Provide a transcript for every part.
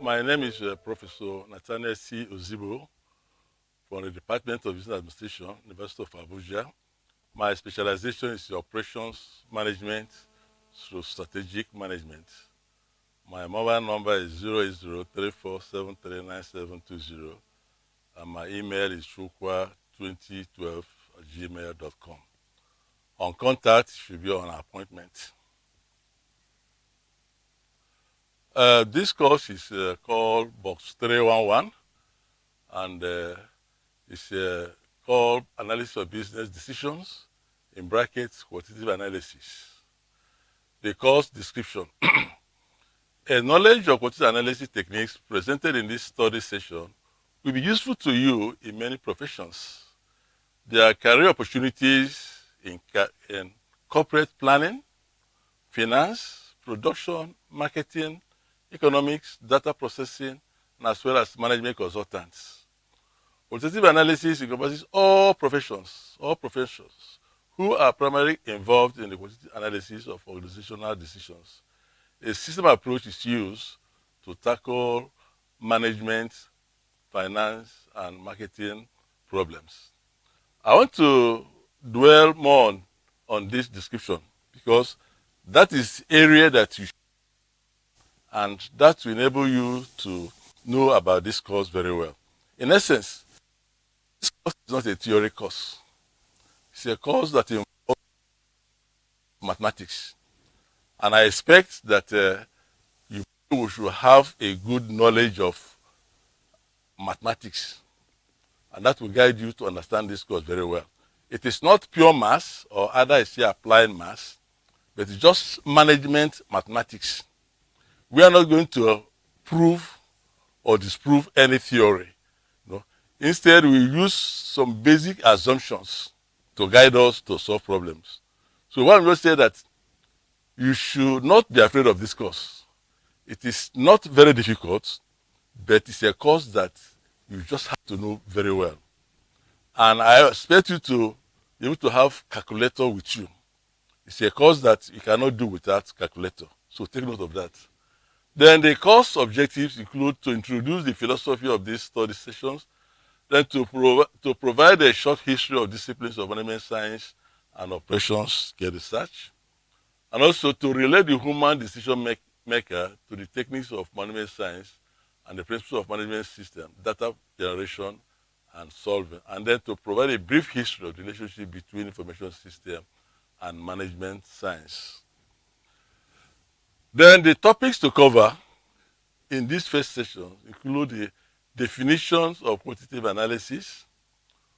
My name is Professor Nathaniel C. Ozibo from the Department of Business Administration, University of Abuja. My specialization is in operations management through strategic management. My mobile number is 08034739720 and my email is chukwa2012@gmail.com. On contact should be on appointment. This course is called Box 311 and it's called Analysis of Business Decisions, in brackets, quantitative analysis. The course description. A knowledge of quantitative analysis techniques presented in this study session will be useful to you in many professions. There are career opportunities in corporate planning, finance, production, marketing, economics, data processing, and as well as management consultants. Quantitative analysis encompasses all professions who are primarily involved in the quantitative analysis of organizational decisions. A system approach is used to tackle management, finance, and marketing problems. I want to dwell more on this description because that is area that you and that will enable you to know about this course very well. In essence, this course is not a theory course. It's a course that involves mathematics. And I expect that you should have a good knowledge of mathematics. And that will guide you to understand this course very well. It is not pure maths or either I say applied maths, but it's just management mathematics. We are not going to prove or disprove any theory. No? Instead, we use some basic assumptions to guide us to solve problems. So what I'm going to say that you should not be afraid of this course. It is not very difficult, but it's a course that you just have to know very well. And I expect you to be able to have calculator with you. It's a course that you cannot do without calculator. So take note of that. Then the course objectives include to introduce the philosophy of these study sessions, then to provide a short history of disciplines of management science and operations scale research, and also to relate the human decision maker to the techniques of management science and the principles of management system, data generation and solving, and then to provide a brief history of the relationship between information system and management science. Then the topics to cover in this first session include the definitions of quantitative analysis,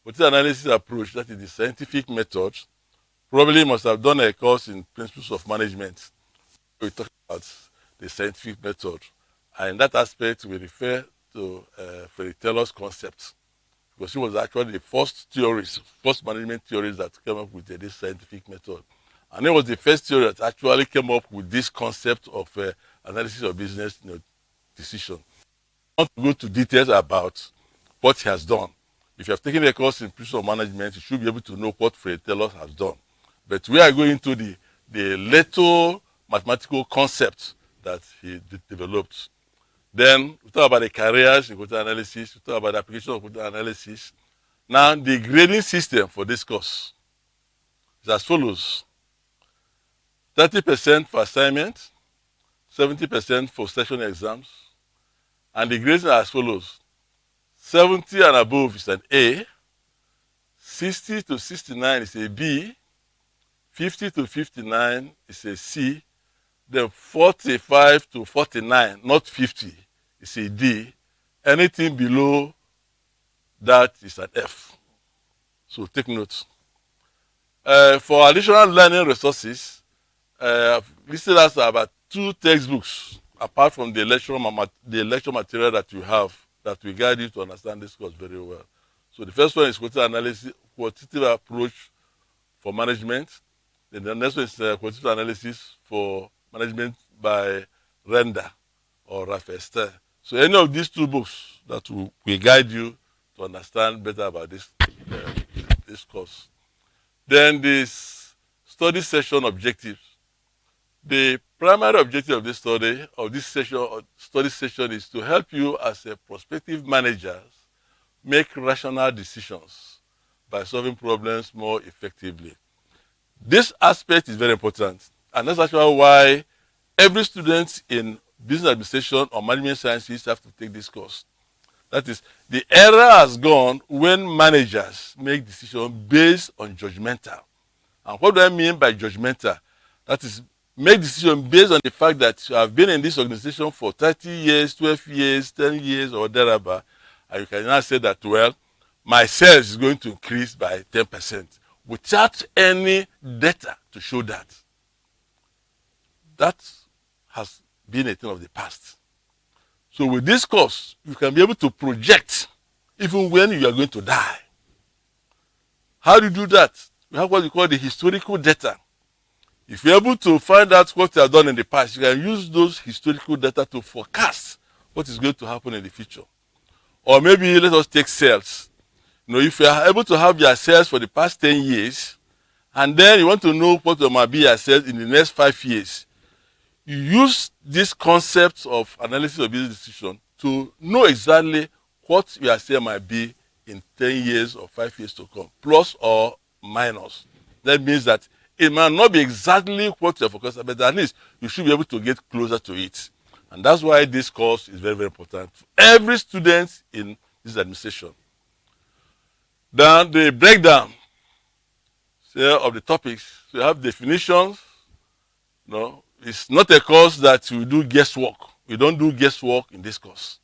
quantitative analysis approach, that is the scientific method. Probably must have done a course in principles of management. We talk about the scientific method. And in that aspect, we refer to Ferry-Taylor's concept, because he was actually the first management theories that came up with this scientific method. And it was the first theory that actually came up with this concept of analysis of business decision. I want to go to details about what he has done. If you have taken a course in principles of management, you should be able to know what Ferry-Taylor has done. But we are going to the little mathematical concept that he developed. Then we talk about the careers in quantitative analysis, we talk about the application of quantitative analysis. Now, the grading system for this course is as follows: 30% for assignment, 70% for session exams, and the grades are as follows: 70 and above is an A, 60 to 69 is a B, 50 to 59 is a C, then 45 to 49, not 50, is a D. Anything below that is an F. So take note. For additional learning resources, I've listed as about 2 textbooks, apart from the lecture material that you have, that will guide you to understand this course very well. So the first one is quantitative approach for management. Then the next one is quantitative analysis for management by Renda or Rafester. So any of these 2 books that will guide you to understand better about this course. Then this study session objectives. The primary objective of this study, of this session, or study session, is to help you as a prospective manager make rational decisions by solving problems more effectively. This aspect is very important, and that's actually why every student in business administration or management sciences have to take this course. That is, the era has gone when managers make decisions based on judgmental. And what do I mean by judgmental? That is, make decisions based on the fact that you have been in this organization for 30 years, 12 years, 10 years, or whatever, and you can now say that, well, my sales is going to increase by 10% without any data to show that. That has been a thing of the past. So with this course, you can be able to project even when you are going to die. How do you do that? We have what we call the historical data. If you're able to find out what you have done in the past, you can use those historical data to forecast what is going to happen in the future. Or maybe let us take sales. If you are able to have your sales for the past 10 years, and then you want to know what might be your sales in the next 5 years, you use this concept of analysis of business decision to know exactly what your sales might be in 10 years or 5 years to come, plus or minus. That means that it might not be exactly what you're focused on, but at least you should be able to get closer to it. And that's why this course is very, very important for every student in this administration. Then the breakdown of the topics. So you have definitions. It's not a course that you do guesswork. You don't do guesswork in this course.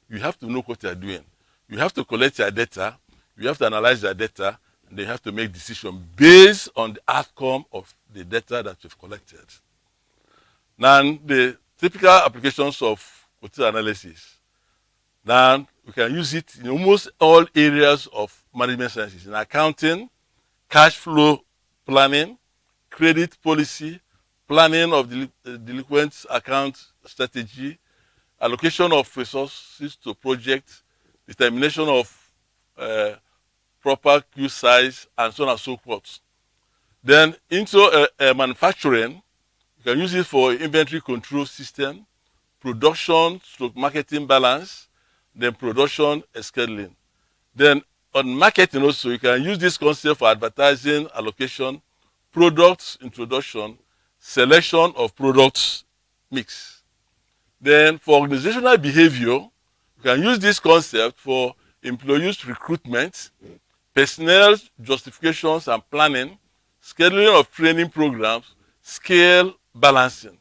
You have to know what you are doing. You have to collect your data. You have to analyze your data. And then you have to make decisions based on the outcome of the data that you've collected. Now, the typical applications of quantitative analysis. Now, we can use it in almost all areas of management sciences. In accounting, cash flow planning, credit policy, planning of delinquent account strategy, allocation of resources to projects, determination of proper queue size, and so on and so forth. Then into manufacturing, you can use it for inventory control system, production / marketing balance, then production scheduling. Then on marketing also, you can use this concept for advertising, allocation, products introduction, selection of products mix. Then for organizational behavior, you can use this concept for employees recruitment, personnel justifications and planning, scheduling of training programs, scale balancing.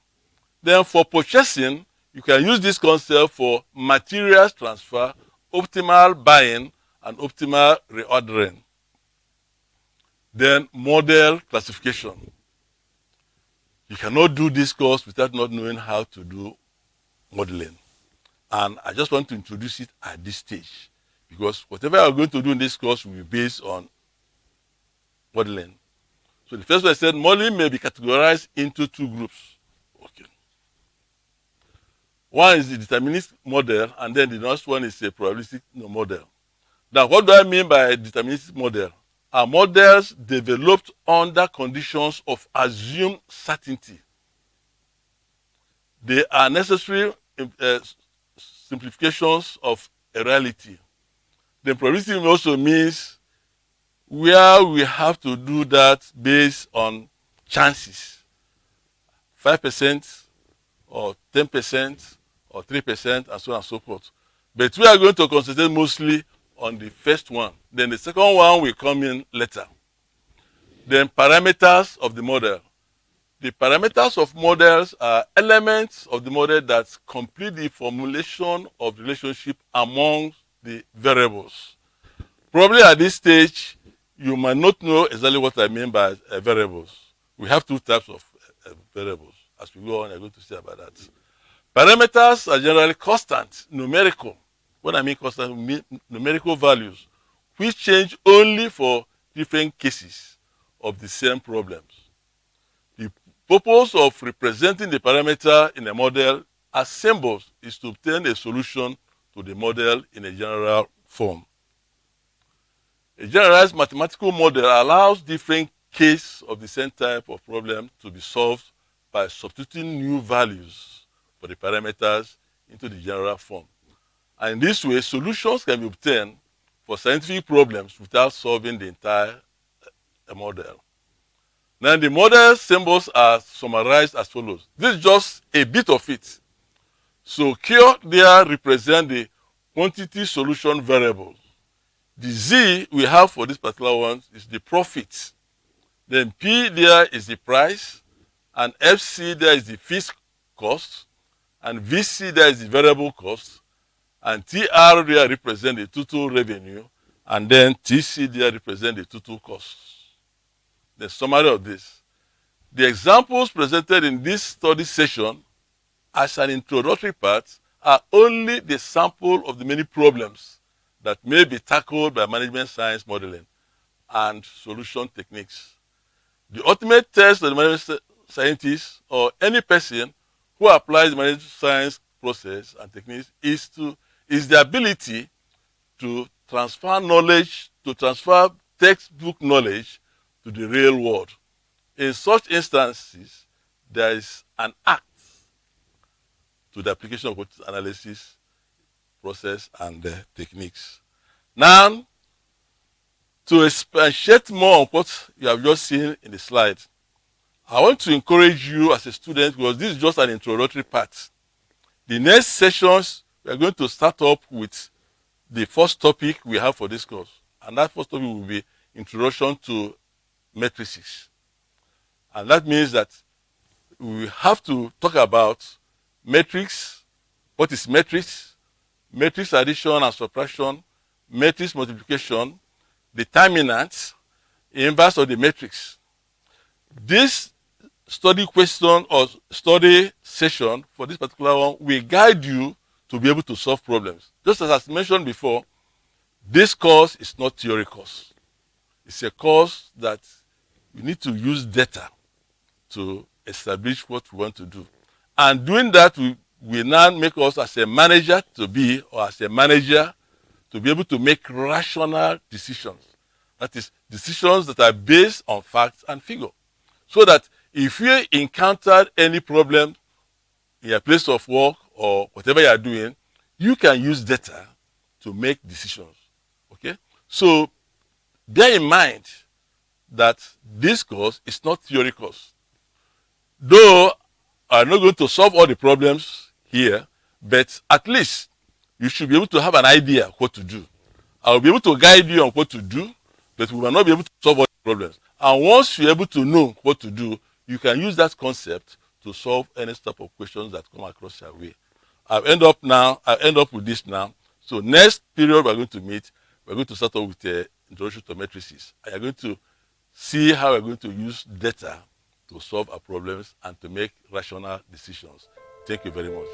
Then for purchasing, you can use this concept for materials transfer, optimal buying, and optimal reordering. Then model classification. You cannot do this course without not knowing how to do modeling. And I just want to introduce it at this stage, because whatever I'm going to do in this course will be based on modeling. So the first one I said, modeling may be categorized into 2 groups. Okay. One is the deterministic model, and then the next one is a probabilistic model. Now, what do I mean by deterministic model? Are models developed under conditions of assumed certainty. They are necessary simplifications of a reality. The probabilistic also means where we have to do that based on chances, 5% or 10% or 3% and so on and so forth. But we are going to concentrate mostly on the first one. Then the second one will come in later. Then parameters of the model. The parameters of models are elements of the model that complete the formulation of relationship among the variables. Probably at this stage, you might not know exactly what I mean by variables. We have 2 types of variables. As we go on, I'm going to say about that. Parameters are generally constant, numerical. When I mean constant, numerical values, which change only for different cases of the same problems. The purpose of representing the parameter in a model as symbols is to obtain a solution to the model in a general form. A generalized mathematical model allows different cases of the same type of problem to be solved by substituting new values for the parameters into the general form. And in this way, solutions can be obtained for scientific problems without solving the entire model. Now, the model symbols are summarized as follows. This is just a bit of it. So, Q there represents the quantity solution variable. The Z we have for this particular one is the profit. Then P there is the price, and FC there is the fixed cost, and VC there is the variable cost, and TR there represents the total revenue, and then TC there represents the total costs. The summary of this. The examples presented in this study session as an introductory part are only the sample of the many problems that may be tackled by management science modeling and solution techniques. The ultimate test of the management scientist or any person who applies the management science process and techniques is the ability to transfer knowledge, to transfer textbook knowledge to the real world. In such instances, there is an act to the application of analysis process and techniques. Now, to expatiate more on what you have just seen in the slide, I want to encourage you as a student, because this is just an introductory part. The next sessions, we are going to start up with the first topic we have for this course. And that first topic will be Introduction to Matrices. And that means that we have to talk about matrix, what is matrix, matrix addition and subtraction, matrix multiplication, determinants, inverse of the matrix. This study question or study session for this particular one will guide you to be able to solve problems. Just as I mentioned before, this course is not theory course. It's a course that we need to use data to establish what we want to do. And doing that will now make us as a manager to be, or as a manager, to be able to make rational decisions. That is, decisions that are based on facts and figure. So that if you encounter any problem in your place of work or whatever you are doing, you can use data to make decisions. Okay? So bear in mind that this course is not theory course. Though I'm not going to solve all the problems here, but at least you should be able to have an idea what to do. I'll be able to guide you on what to do, but we will not be able to solve all the problems. And once you're able to know what to do, you can use that concept to solve any type of questions that come across your way. I'll end up with this now. So next period we're going to meet, we're going to start off with the introduction to matrices. And you're going to see how we're going to use data to solve our problems and to make rational decisions. Thank you very much.